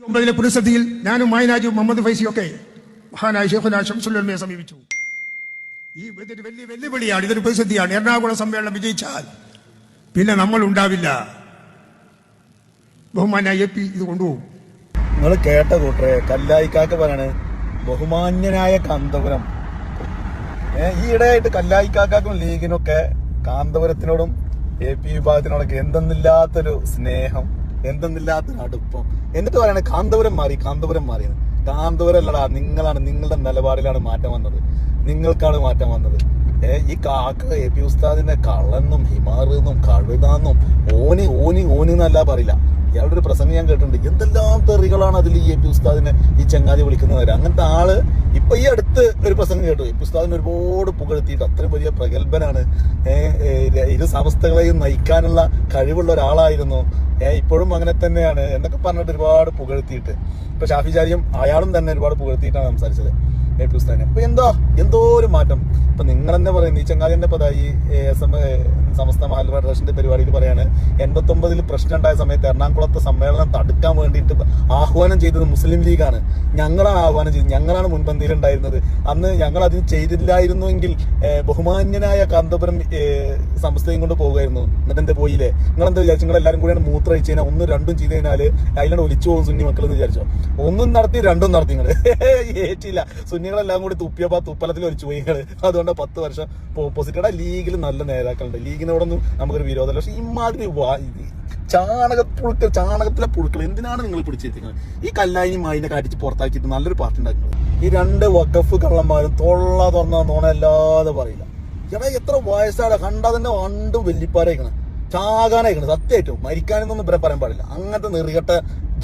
19 പുനഃസദ്യയിൽ ഞാനും മായനാജും മുഹമ്മദ് ഫൈസിയൊക്കെ മഹാനായ ശൈഖുനാ ശംസുൽ ഉലമയെ സമീപിച്ചു. ഇതൊരു വലിയ വെല്ലുവിളിയാണ്, ഇതൊരു പ്രതിസന്ധിയാണ്. എറണാകുളം സമ്മേളനം വിജയിച്ചാൽ പിന്നെ നമ്മൾ ഉണ്ടാവില്ല. ബഹുമാനായ AP ഇത് കൊണ്ടുപോകും. നിങ്ങൾ കേട്ട കൂട്ടരെ കല്ലായിക്കാക്ക് പറയാണ് ബഹുമാന്യനായ കാന്തപുരം. ഈയിടെയായിട്ട് കല്ലായിക്കാക്കും ലീഗിനൊക്കെ കാന്തപുരത്തിനോടും AP വിഭാഗത്തിനോടൊക്കെ എന്തെന്നില്ലാത്തൊരു സ്നേഹം, എന്തെന്നില്ലാത്തൊരു അടുപ്പം. എന്നിട്ട് പറയണേ കാന്തപുരം മാറി. കാന്തപുരം അല്ലടാ, നിങ്ങളാണ്, നിങ്ങളുടെ നിലപാടിലാണ് മാറ്റം വന്നത്, നിങ്ങൾക്കാണ് മാറ്റം വന്നത്. ഈ കാക്ക AP ഉസ്താദിനെ കള്ളെന്നും ഹിമാറെന്നും കഴുതാന്നും ഓനി എന്നല്ല പറയില്ല. ഇയാളുടെ ഒരു പ്രസംഗം ഞാൻ കേട്ടിട്ടുണ്ട്. എന്തെല്ലാം തെറികളാണ് അതിൽ ഈ AP ഉസ്താദിനെ ഈ ചങ്ങാതി വിളിക്കുന്നവര്. അങ്ങനത്തെ ആള് ഇപ്പൊ ഈ അടുത്ത് ഒരു പ്രസംഗം കേട്ടു. AP ഉസ്താദിനെ ഒരുപാട് പുകഴ്ത്തിയിട്ട് അത്രയും വലിയ പ്രഗത്ഭനാണ്, ഇരു സമസ്തകളെയും നയിക്കാനുള്ള കഴിവുള്ള ഒരാളായിരുന്നു, ഇപ്പോഴും അങ്ങനെ തന്നെയാണ് എന്നൊക്കെ പറഞ്ഞിട്ട് ഒരുപാട് പുകഴ്ത്തിയിട്ട്. ഇപ്പൊ ഷാഫിജാരിയും അയാളും തന്നെ ഒരുപാട് പുകഴ്ത്തിയിട്ടാണ് സംസാരിച്ചത് AP ഉസ്താദിനെ. അപ്പൊ എന്തോ ഒരു മാറ്റം. ഇപ്പൊ നിങ്ങൾ തന്നെ പറയുന്നത് ഈ ചങ്ങാതി തന്നെ ഇപ്പൊ ഈ സമസ്ത മഹൽ ഫെഡറേഷന്റെ പരിപാടിയിൽ പറയാണ് 89 പ്രശ്നം ഉണ്ടായ സമയത്ത് എറണാകുളത്തെ സമ്മേളനം തടുക്കാൻ വേണ്ടിയിട്ട് ആഹ്വാനം ചെയ്തത് മുസ്ലിം ലീഗാണ്. ഞങ്ങളാണ് ആഹ്വാനം ചെയ്തത്, ഞങ്ങളാണ് മുൻപന്തിയിലുണ്ടായിരുന്നത്. അന്ന് ഞങ്ങൾ അതിന് ചെയ്തില്ലായിരുന്നുവെങ്കിൽ ബഹുമാന്യനായ കാന്തപുരം സമസ്തയും കൊണ്ട് പോകുമായിരുന്നു. എന്നിട്ട് എന്റെ പോയില്ലേ? നിങ്ങളെന്താ വിചാരിച്ചു? നിങ്ങളെല്ലാരും കൂടിയാണ് മൂത്രമൊഴിച്ച് കഴിഞ്ഞാൽ 1 2 ചെയ്ത് കഴിഞ്ഞാല് അതിലാണ് ഒലിച്ചു പോകും സുന്നി മക്കൾ എന്ന് വിചാരിച്ചോ? 1 നടത്തി 2 നടത്തി. നിങ്ങള് ഏറ്റില്ല. സുന്നികളെല്ലാം കൂടി തുപ്പിയപ്പോ തുപ്പലത്തിൽ ഒലിച്ചു പോയി നിങ്ങള്. അതുകൊണ്ട് 10 വർഷം ഓപ്പോസിറ്റ്. ലീഗിൽ നല്ല നേതാക്കളുണ്ട്, ലീഗിനോടൊന്നും നമുക്കൊരു വിരോധമല്ല. പക്ഷെ ഇമാതിരി ചാണകത്തിലെ പുഴുക്കൾ എന്തിനാണ് നിങ്ങൾ പിടിച്ചിരിക്കുന്നത്? ഈ കല്ലായിനി മായിനെ കാട്ടിച്ച് പുറത്താക്കിയിട്ട് നല്ലൊരു പാർട്ടി ഉണ്ടാക്കുന്നത്. ഈ 2 വഖഫ് കള്ളന്മാരും തൊള്ള തുറന്ന നോണല്ലാതെ പറയില്ല. ചേട്ടാ എത്ര വയസ്സാണ്, കണ്ടാ തന്നെ വണ്ടും വെല്ലിപ്പാരയക്കണം, ചാകാനായിക്കണം. സത്യമായിട്ടും മരിക്കാനെന്നൊന്നും ഇവരെ പറയാൻ പാടില്ല. അങ്ങനത്തെ നെറികെട്ട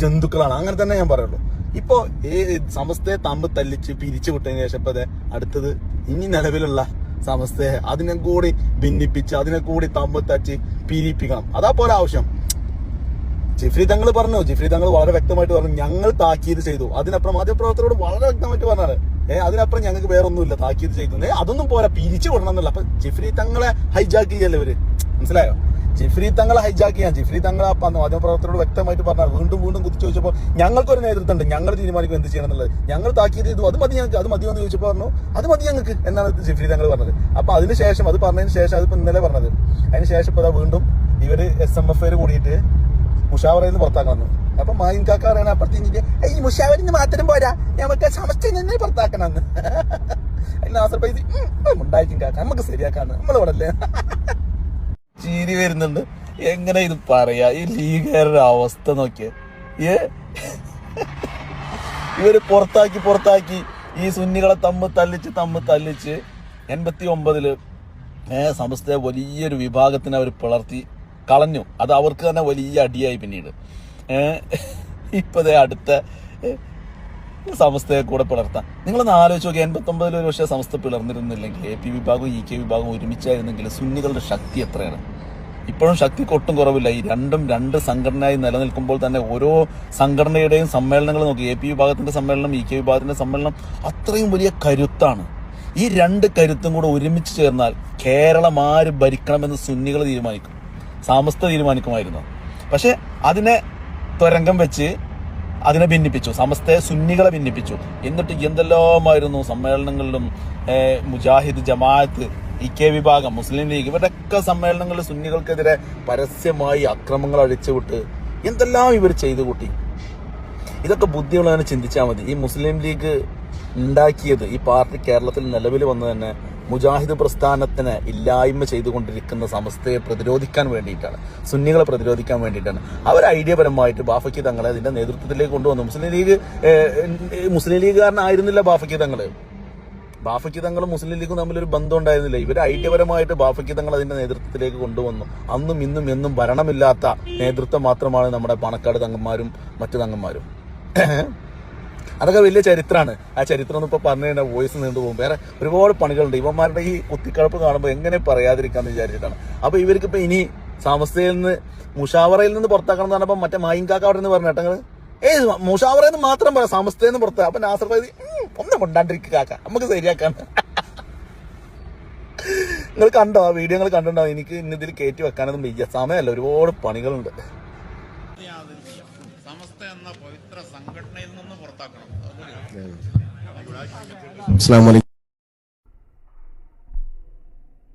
ജന്തുക്കളാണ്. അങ്ങനെ തന്നെ ഞാൻ പറയുള്ളൂ. ഇപ്പൊ സമസ്തയെ തമ്മിൽ തല്ലിച്ച് പിരിച്ചു വിട്ടതിന് ശേഷം ഇപ്പൊ അടുത്തത് ഇനി നിലവിലുള്ള സമസ്തയെ അതിനെ കൂടി ഭിന്നിപ്പിച്ച് അതിനെ കൂടി തമ്മിൽ തച്ച് പിരിപ്പിക്കണം. അതാ പോലെ ആവശ്യം. ജിഫ്രി തങ്ങൾ വളരെ വ്യക്തമായിട്ട് പറഞ്ഞു, ഞങ്ങൾ താക്കീത് ചെയ്തു. അതിനപ്പുറം മാധ്യമപ്രവർത്തകരോട് വളരെ വ്യക്തമായിട്ട് പറഞ്ഞാണ്, അതിനപ്പുറം ഞങ്ങൾക്ക് വേറൊന്നുമില്ല, താക്കീത് ചെയ്തു. അതൊന്നും പോരാ, പിരിച്ചു വിടണം എന്നല്ല. അപ്പൊ ജിഫ്രി തങ്ങളെ ഹൈജാക്ക് ചെയ്യല്ലേ ഇവര്, മനസ്സിലായോ? ജിഫ്രി തങ്ങളെ ഹൈജാക്ക് ചെയ്യാൻ ജിഫ്രി തങ്ങൾ മാധ്യമപ്രവർത്തകരോട് വ്യക്തമായിട്ട് പറഞ്ഞാൽ വീണ്ടും കുത്തി ചോദിച്ചപ്പോൾ ഞങ്ങൾക്കൊരു നേതൃത്വം ഉണ്ട്, ഞങ്ങൾ തീരുമാനിക്കും എന്ത് ചെയ്യണം എന്നുള്ളത്. ഞങ്ങൾ താക്കീത് ചെയ്തു, അത് മതി ഞങ്ങൾക്ക്, അത് മതിയെന്ന് ചോദിച്ചപ്പോൾ പറഞ്ഞു അത് മതി ഞങ്ങൾക്ക് എന്നാണ് ജിഫ്രി തങ്ങൾ പറഞ്ഞത്. അപ്പൊ അതിനുശേഷം അത് പറഞ്ഞതിന് ശേഷം അതിപ്പോ ഇന്നലെ പറഞ്ഞത്, അതിനുശേഷം ഇപ്പൊ വീണ്ടും ഇവര് SMF കൂടിയിട്ട് മുഷാവറയിൽ നിന്ന് പുറത്താക്കണം. അപ്പൊ മായിൻ കാക്ക പറയണ അപ്പുറത്തേക്ക് ഈ മുഷാവറിന് മാത്രം പോരാ, നമുക്ക് സമസ്തയിൽ നിന്ന് പുറത്താക്കണമെന്ന്. അതിന് നാസർ പൈസ ഉണ്ടായിരിക്കും കാക്ക, നമുക്ക് ശരിയാക്കാന്ന് നമ്മളിവിടെ അല്ലേ. ചിരി വരുന്നുണ്ട്. എങ്ങനെ ഇത് പറയാ? ഈ ലീഗുകാരുടെ അവസ്ഥ നോക്കിയ ഇവര് പുറത്താക്കി ഈ സുന്നികളെ തമ്മിൽ തല്ലിച്ച് 89 സമസ്തയെ വലിയൊരു വിഭാഗത്തിന് അവർ പിളർത്തി കളഞ്ഞു. അത് അവർക്ക് തന്നെ വലിയ അടിയായി. പിന്നീട് ഇപ്പതേ അടുത്ത സമസ്തയെ കൂടെ പിളർത്താം. നിങ്ങളൊന്ന് ആലോചിച്ച് നോക്കി, 89 ഒരു പക്ഷേ സമസ്ത പിളർന്നിരുന്നില്ലെങ്കിൽ AP വിഭാഗവും EK വിഭാഗവും ഒരുമിച്ചായിരുന്നെങ്കിൽ സുന്നികളുടെ ശക്തി എത്രയാണ്? ഇപ്പോഴും ശക്തിക്ക് ഒട്ടും കുറവില്ല. ഈ രണ്ട് സംഘടനയായി നിലനിൽക്കുമ്പോൾ തന്നെ ഓരോ സംഘടനയുടെയും സമ്മേളനങ്ങൾ നോക്കി, AP വിഭാഗത്തിന്റെ സമ്മേളനം, EK വിഭാഗത്തിന്റെ സമ്മേളനം അത്രയും വലിയ കരുത്താണ്. ഈ 2 കരുത്തും കൂടെ ഒരുമിച്ച് ചേർന്നാൽ കേരളം ആര് ഭരിക്കണമെന്ന് സുന്നികൾ തീരുമാനിക്കും, സമസ്ത തീരുമാനിക്കുമായിരുന്നു. പക്ഷെ അതിനെ തുരങ്കം വെച്ച് അതിനെ ഭിന്നിപ്പിച്ചു, സമസ്തയെ സുന്നികളെ ഭിന്നിപ്പിച്ചു. എന്നിട്ട് എന്തെല്ലാമായിരുന്നു സമ്മേളനങ്ങളിലും മുജാഹിദ്, ജമാഅത്ത്, EK വിഭാഗം, മുസ്ലിം ലീഗ് ഇവരുടെയൊക്കെ സമ്മേളനങ്ങളിൽ സുന്നികൾക്കെതിരെ പരസ്യമായി അക്രമങ്ങൾ അഴിച്ചുവിട്ട് എന്തെല്ലാം ഇവർ ചെയ്തു കൂട്ടി. ഇതൊക്കെ ബുദ്ധിയുള്ളവനെ ചിന്തിച്ചാൽ മതി. ഈ മുസ്ലിം ലീഗ് ഉണ്ടാക്കിയത്, ഈ പാർട്ടി കേരളത്തിൽ നിലവിൽ വന്നു തന്നെ മുജാഹിദ് പ്രസ്ഥാനത്തിന് ഇല്ലായ്മ ചെയ്തുകൊണ്ടിരിക്കുന്ന സമസ്തയെ പ്രതിരോധിക്കാൻ വേണ്ടിയിട്ടാണ്, സുന്നികളെ പ്രതിരോധിക്കാൻ വേണ്ടിയിട്ടാണ്. അവർ ഐഡിയപരമായിട്ട് ബാഫക്കി തങ്ങളെ അതിന്റെ നേതൃത്വത്തിലേക്ക് കൊണ്ടുവന്നു. മുസ്ലിം ലീഗുകാരനായിരുന്നില്ല ബാഫക്കി തങ്ങളും മുസ്ലിം ലീഗും തമ്മിലൊരു ബന്ധം ഉണ്ടായിരുന്നില്ല. ഇവർ ഐഡിയപരമായിട്ട് ബാഫക്കി തങ്ങൾ അതിന്റെ നേതൃത്വത്തിലേക്ക് കൊണ്ടുവന്നു. അന്നും ഇന്നും എന്നും ഭരണമില്ലാത്ത നേതൃത്വം മാത്രമാണ് നമ്മുടെ പാണക്കാട് തങ്ങന്മാരും മറ്റു തങ്ങന്മാരും. അതൊക്കെ വലിയ ചരിത്രമാണ്. ആ ചരിത്രം ഒന്നും ഇപ്പൊ പറഞ്ഞു കഴിഞ്ഞാൽ വോയിസ് നീണ്ടുപോകും. വേറെ ഒരുപാട് പണികളുണ്ട്. ഇവന്മാരുടെ ഈ കുത്തിക്കഴപ്പ് കാണുമ്പോൾ എങ്ങനെ പറയാതിരിക്കാന്ന് വിചാരിച്ചിട്ടാണ്. അപ്പൊ ഇവർക്കിപ്പോ ഇനി സമസ്തയിൽ നിന്ന് മുഷാവറയിൽ നിന്ന് പുറത്താക്കണം എന്ന് പറഞ്ഞപ്പോ മറ്റേ മായിൻകാക്ക അവിടെ നിന്ന് പറഞ്ഞ കേട്ടങ്ങള് മുഷാവറയിൽ നിന്ന് മാത്രം പറയാം, സമസ്തയിൽ നിന്ന് പുറത്താ. അപ്പൊ നാസർ ഫൈസി ഒന്നും കൊണ്ടാണ്ടിരിക്കുക കാക്ക, നമുക്ക് ശരിയാക്കാൻ. നിങ്ങൾ കണ്ടോ ആ വീഡിയോ? നിങ്ങൾ കണ്ടിട്ടുണ്ടോ? എനിക്ക് ഇന്നിതിൽ കയറ്റി വെക്കാനൊന്നും വയ്യ, സമയമല്ല, ഒരുപാട് പണികളുണ്ട്. സമസ്ത എന്ന സംഘടനയിൽ നിന്ന് പുറത്താക്കണം. അസ്സലാമു അലൈക്കും.